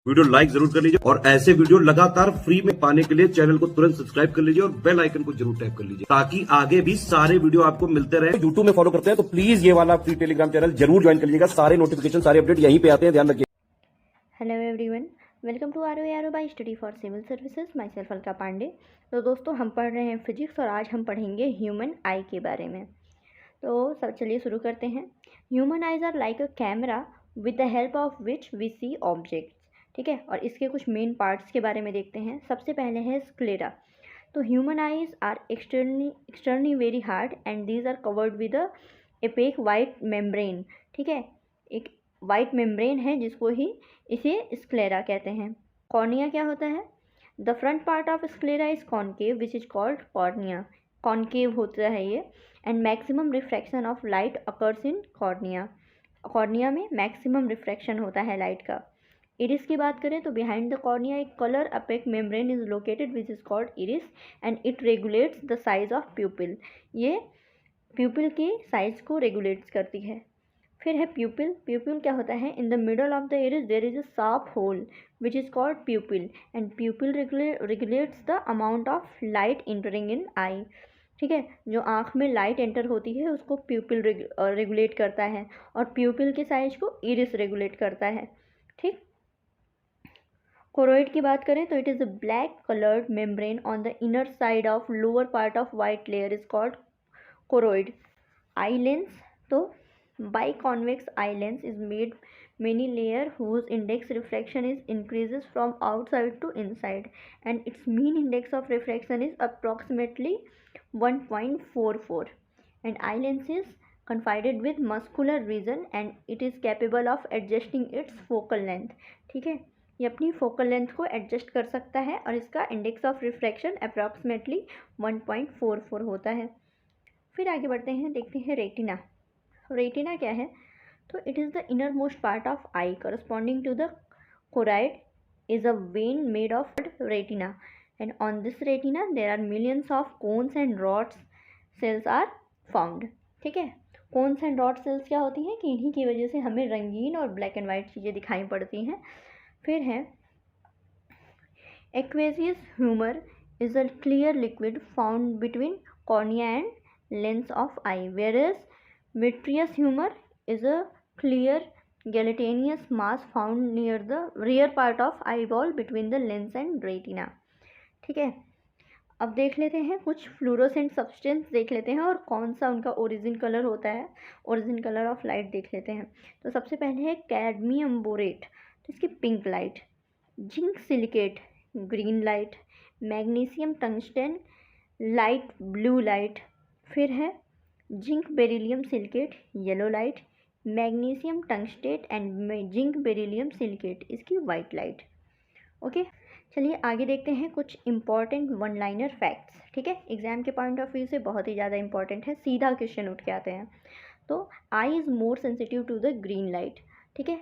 Video like जरूर कर लीजिए और ऐसे वीडियो लगातार फ्री में पाने के लिए चैनल को तुरंत सब्सक्राइब कर लीजिए और बेल आइकन को जरूर टैप कर लीजिए ताकि आगे भी सारे वीडियो आपको मिलते रहे। यूट्यूब में फॉलो करते हैं तो प्लीज ये वाला फ्री टेलीग्राम चैनल जरूर ज्वाइन कर लीजिएगा। सारे नोटिफिकेशन सारे अपडेट यहीं पे आते हैं, ध्यान रखिए। Hello everyone, welcome to R by study for civil services. Myself Alka Pandey. तो दोस्तों, हम पढ़ रहे हैं फिजिक्स और आज हम पढ़ेंगे ह्यूमन आई के बारे में। तो सब चलिए शुरू करते हैं। Human eyes are like a camera with the help of which we see objects. ठीक है, और इसके कुछ मेन पार्ट्स के बारे में देखते हैं। सबसे पहले है स्क्लेरा। तो human eyes are externally very hard and these are covered with a opaque white membrane. ठीक है, एक वाइट मेम्ब्रेन है जिसको ही इसे स्क्लेरा कहते हैं। कॉर्निया क्या होता है? The front part of sclera is concave which is called cornea. Concave होता है ये। And maximum refraction of light occurs in cornea. Cornea में मैक्सिमम रिफ्रैक्शन होता है लाइट का। इरिस की बात करें तो बिहाइंड द कॉर्निया एक colour APEC membrane is located which is called iris and it regulates the size of प्यूपिल। ये प्यूपिल की साइज को रेगुलेट्स करती है। फिर है प्यूपिल। प्यूपिल क्या होता है? In the middle of the iris there is a sharp hole which is called pupil and pupil regulates the amount of light entering in eye. ठीक है, जो आँख में लाइट एंटर होती है उसको प्यूपिल रेगुलेट करता है और प्यूपिल के साइज को इरिस रेगुलेट करता है। ठीक, कोरोइड की बात करें तो it is a black coloured membrane on the inner side of lower part of white layer is called choroid. Eye lens, तो biconvex eye lens is made many layer whose index refraction is increases from outside to inside and its mean index of refraction is approximately 1.44 and eye lens is confined with muscular region and it is capable of adjusting its focal length। ठीक है, ये अपनी focal length को adjust कर सकता है और इसका इंडेक्स ऑफ रिफ्रैक्शन अप्रॉक्सीमेटली 1.44 होता है। फिर आगे बढ़ते हैं, देखते हैं रेटिना। रेटिना क्या है? तो it is the innermost part of eye corresponding to the choroid is a vein made of retina and on this retina there are millions of cones and rods cells are found. ठीक है, cons and rod sales क्या होती हैं कि इन्हीं की वजह से हमें रंगीन और ब्लैक एंड वाइट चीज़ें दिखाई पड़ती हैं। फिर है aqueous humour is a clear liquid found between cornea and lens of I, whereas vitreous humor is a clear gelatinous mass found near the rear part of eyeball between the lens and retina। ठीक है, अब देख लेते हैं कुछ fluorescent substance देख लेते हैं और कौन सा उनका ओरिजिन कलर होता है, ओरिजिन कलर ऑफ लाइट देख लेते हैं। तो सबसे पहले है कैडमियम बोरेट, तो इसकी pink light. Zinc silicate green light. Magnesium tungsten light blue light. फिर है zinc beryllium silicate yellow light. Magnesium tungstate and zinc beryllium silicate इसकी वाइट लाइट। ओके, चलिए आगे देखते हैं कुछ इंपॉर्टेंट वन लाइनर फैक्ट्स। ठीक है, एग्जाम के पॉइंट ऑफ व्यू से बहुत ही ज़्यादा इंपॉर्टेंट है, सीधा क्वेश्चन उठ के आते हैं। तो eye is more sensitive to the green light. ठीक है,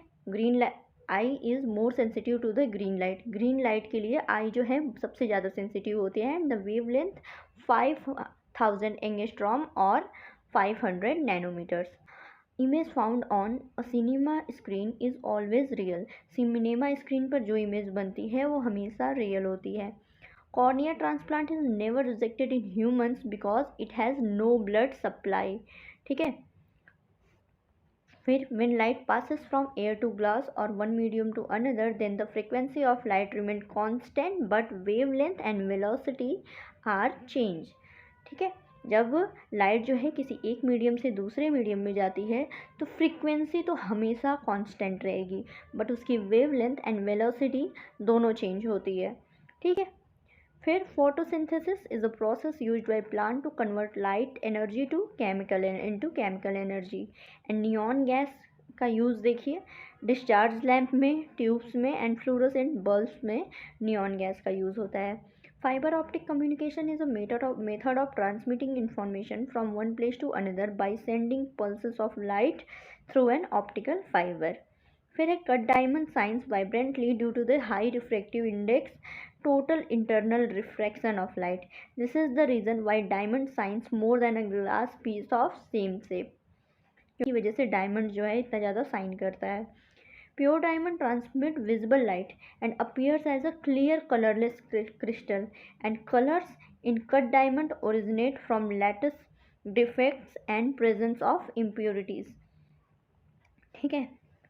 eye is more sensitive to the green light. Green light के लिए आई जो है सबसे ज़्यादा सेंसिटिव होती है and the wavelength 5000 angstrom और 500 nanometres. Image found on a cinema screen is always real. Cinema screen पर जो इमेज बनती है वो हमेशा रियल होती है। Cornea transplant is never rejected in humans because it has no blood supply. ठीक है, फिर when light passes from air to glass or one medium to another then the frequency of light remain constant but wavelength and velocity are changed। ठीक है, जब light जो है किसी एक मीडियम से दूसरे मीडियम में जाती है तो फ्रीक्वेंसी तो हमेशा कांस्टेंट रहेगी बट उसकी वेवलेंथ एंड वेलोसिटी दोनों चेंज होती है। ठीक है, फिर photosynthesis is a process used by plant to convert light energy to chemical energy. And neon gas का यूज़ देखिए, डिस्चार्ज लैम्प में, ट्यूब्स में एंड फ्लोरोसेंट बल्ब्स में नियॉन गैस का यूज़ होता है। Fibre optic communication is a method of transmitting information from one place to another by sending pulses of light through an optical fibre. फिर है cut diamond shines vibrantly due to the high refractive index total internal refraction of light. This is the reason why diamond shines more than a glass piece of same shape। की वजह से diamond जो है इतना ज़्यादा shine करता है। Pure diamond transmit visible light and appears as a clear colorless crystal, and colors in cut diamond originate from lattice defects and presence of impurities. ठीक है,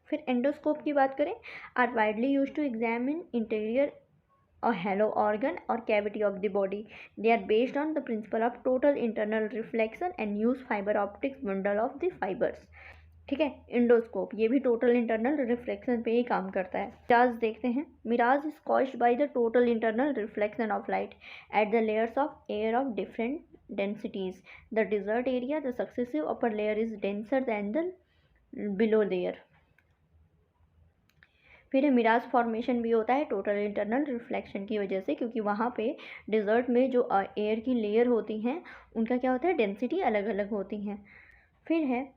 फिर एंडोस्कोप की बात करें, are widely use to examine interior or hollow organ or cavity of the body. They are based on the principle of total internal reflection and use fiber optics bundle of the fibers. ठीक है, endoscope ये भी total internal reflection पे ही काम करता है. Mirage देखते हैं. Mirage is caused by the total internal reflection of light at the layers of air of different densities. The desert area the successive upper layer is denser than the below layer. फिर mirage formation भी होता है total internal reflection की वजह से, क्योंकि वहाँ पे डिज़र्ट में जो एयर की लेयर होती हैं उनका क्या होता है, डेंसिटी अलग अलग होती हैं. फिर है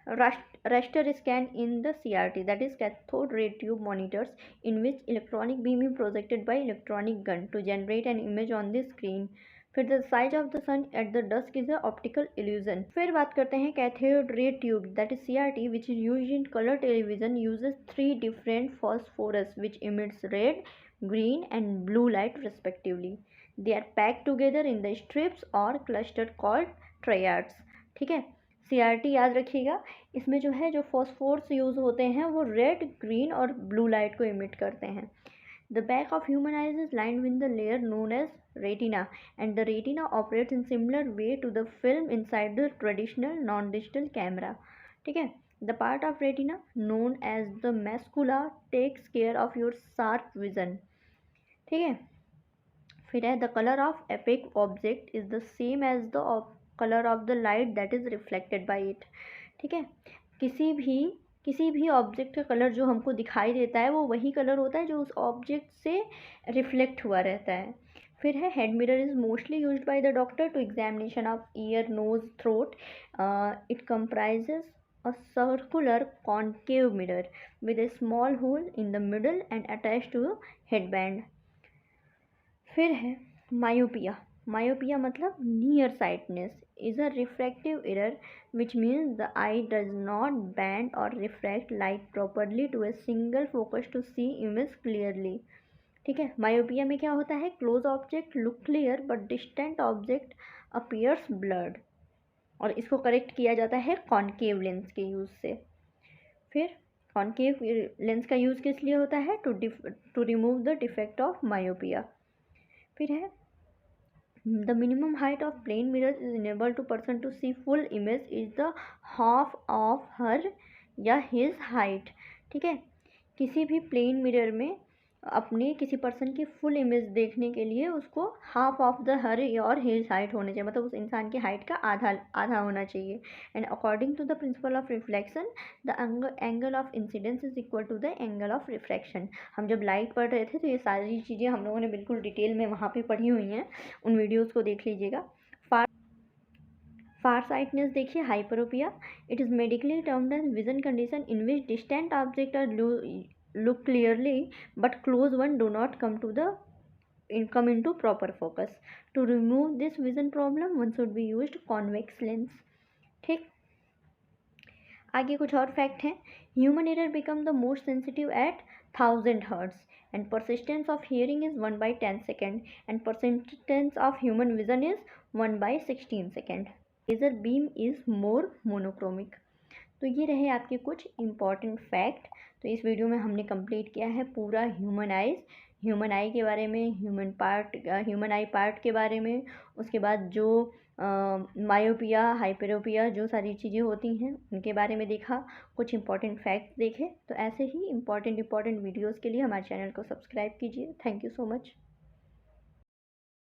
raster scan in the CRT, that is cathode ray tube monitors, in which electronic beam is projected by electronic gun to generate an image on the screen. फिर the size of the sun at the dusk is a optical illusion. फिर बात करते हैं cathode ray tube, that is CRT, which is used in colour television, uses 3 different phosphorus which emits red, green and blue light respectively. They are packed together in the strips or cluster called triads. ठीक है, CRT याद रखिएगा, इसमें जो है जो phosphorus use होते हैं वो रेड, ग्रीन और ब्लू लाइट को इमिट करते हैं. The back of human eyes is lined with the layer known as retina, and the retina operates in similar way to the film inside the traditional non-digital camera. ठीक है, the part of retina known as the macula takes care of your sharp vision. ठीक है, फिर है the color of opaque object is the same as the color of the light that is reflected by it. ठीक है, किसी भी object का colour जो हमको दिखाई देता है वो वही कलर होता है जो उस ऑब्जेक्ट से रिफ्लेक्ट हुआ रहता है. फिर है head mirror is mostly used by the doctor to examination of ear, nose, throat. It comprises a circular concave mirror with a small hole in the middle and attach to head band. फिर है myopia. Myopia मतलब near sightedness is a refractive error which means the eye does not bend or refract light properly to a single focus to see image clearly. ठीक है, myopia में क्या होता है, close object look clear but distant object appears blurred, और इसको correct किया जाता है कॉन्केव लेंस के यूज़ से. फिर कॉन्केव लेंस का यूज़ किस लिए होता है, to remove the defect of myopia. फिर है the minimum height of plane mirrors is enable to person to see full image is the half of her या his height. ठीक है, किसी भी प्लेन मिरर में अपने किसी पर्सन की फुल इमेज देखने के लिए उसको हाफ ऑफ द हर और हिज हाइट होने चाहिए, मतलब उस इंसान की हाइट का आधा होना चाहिए. And according to the principle of reflection the angle of incidence is equal to the angle of refraction. हम जब लाइट पढ़ रहे थे तो ये सारी चीज़ें हम लोगों ने बिल्कुल डिटेल में वहाँ पर पढ़ी हुई हैं, उन वीडियोज़ को देख लीजिएगा. फार साइटनेस देखिए, hyperopia. It is medically termed as vision condition in which distant object are look clearly but close one do not come into proper focus. To remove this vision problem one should be used convex lens. ठीक, आगे कुछ और fact हैं. Human error become the most sensitive at 1000 hertz and persistence of hearing is 1/10 second and persistence of human vision is 1/16 second. Laser beam is more monochromic. तो ये रहे आपके कुछ इम्पॉर्टेंट फैक्ट. तो इस वीडियो में हमने कंप्लीट किया है पूरा ह्यूमन आई के बारे में, ह्यूमन आई पार्ट के बारे में, उसके बाद जो मायोपिया, हाइपरोपिया जो सारी चीज़ें होती हैं उनके बारे में देखा, कुछ इंपॉर्टेंट फैक्ट्स देखे. तो ऐसे ही इंपॉर्टेंट वीडियोज़ के लिए हमारे चैनल को सब्सक्राइब कीजिए. Thank you so much.